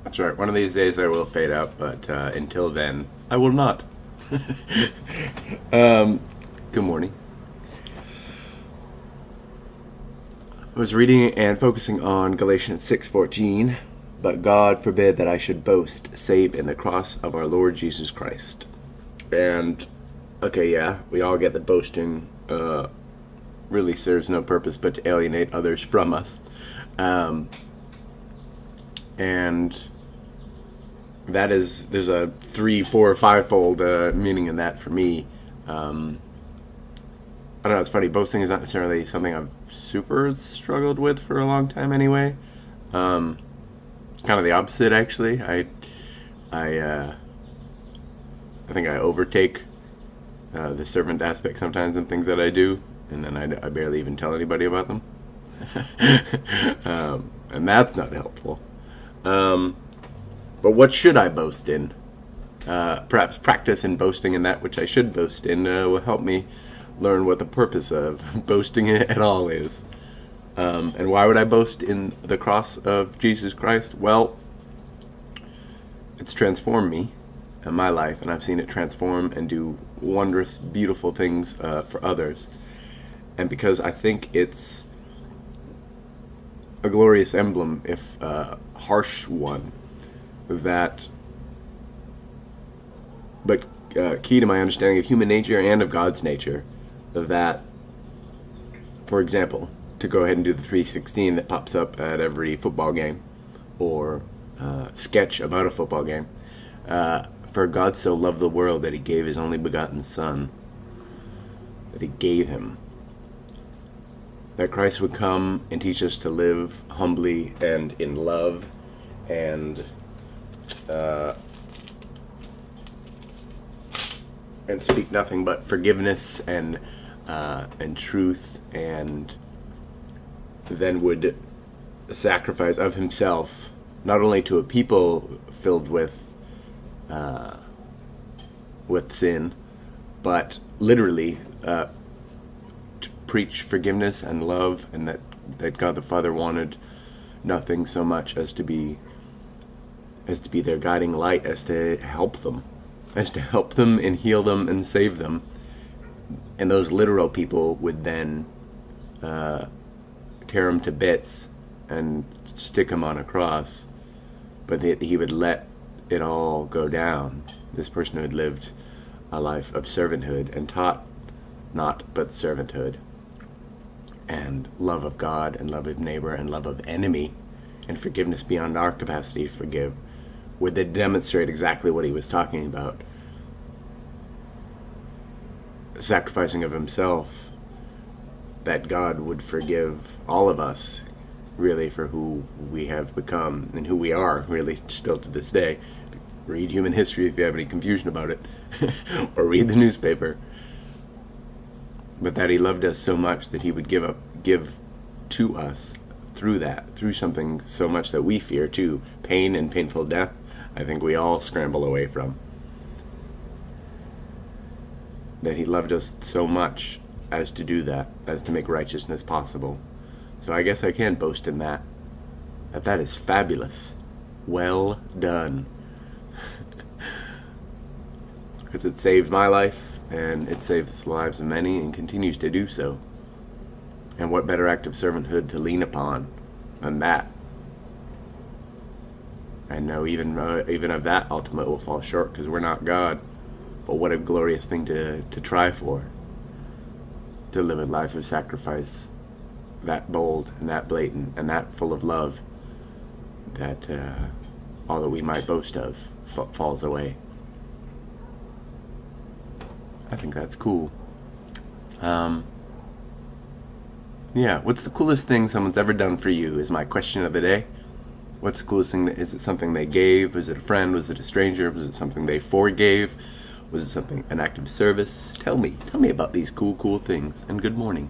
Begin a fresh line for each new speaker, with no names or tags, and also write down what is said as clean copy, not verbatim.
That's right. One of these days I will fade out, but until then, I will not. Good morning. I was reading and focusing on Galatians 6:14, but God forbid that I should boast save in the cross of our Lord Jesus Christ. And, okay, yeah, we all get that boasting really serves no purpose but to alienate others from us. And there's a 3, 4, 5-fold meaning in that for me. I don't know, it's funny, boasting is not necessarily something I've super struggled with for a long time anyway. Kind of the opposite, actually. I think I overtake the servant aspect sometimes in things that I do, and then I barely even tell anybody about them. And that's not helpful. But what should I boast in? Perhaps practice in boasting in that which I should boast in will help me learn what the purpose of boasting at all is. And why would I boast in the cross of Jesus Christ? Well, it's transformed me in my life, and I've seen it transform and do wondrous, beautiful things for others. And because I think it's a glorious emblem, if a harsh one, but key to my understanding of human nature and of God's nature, that, for example, to go ahead and do the 316 that pops up at every football game, or sketch about a football game, for God so loved the world that he gave his only begotten Son, that he gave him, that Christ would come and teach us to live humbly and in love, and speak nothing but forgiveness and truth, and then would sacrifice of himself not only to a people filled with sin, but literally to preach forgiveness and love, and that God the Father wanted nothing so much as to be their guiding light, as to help them and heal them and save them. And those literal people would then tear him to bits and stick him on a cross, but he would let it all go down. This person who had lived a life of servanthood and taught not but servanthood and love of God and love of neighbor and love of enemy and forgiveness beyond our capacity to forgive, would then demonstrate exactly what he was talking about. Sacrificing of himself, that God would forgive all of us, really, for who we have become and who we are, really, still to this day. Read human history if you have any confusion about it, or read the newspaper. But that he loved us so much that he would give to us through something so much that we fear too, pain and painful death. I think we all scramble away from. That he loved us so much as to do that, as to make righteousness possible. So I guess I can boast in that is fabulous. Well done. Because it saved my life, and it saved the lives of many, and continues to do so. And what better act of servanthood to lean upon than that? I know even of that, ultimate will fall short, because we're not God. But what a glorious thing to try for. To live a life of sacrifice that bold and that blatant and that full of love, that all that we might boast of falls away. I think that's cool. Yeah, what's the coolest thing someone's ever done for you is my question of the day. What's the coolest thing? Is it something they gave? Was it a friend? Was it a stranger? Was it something they forgave? Was it an act of service? Tell me about these cool things, and good morning.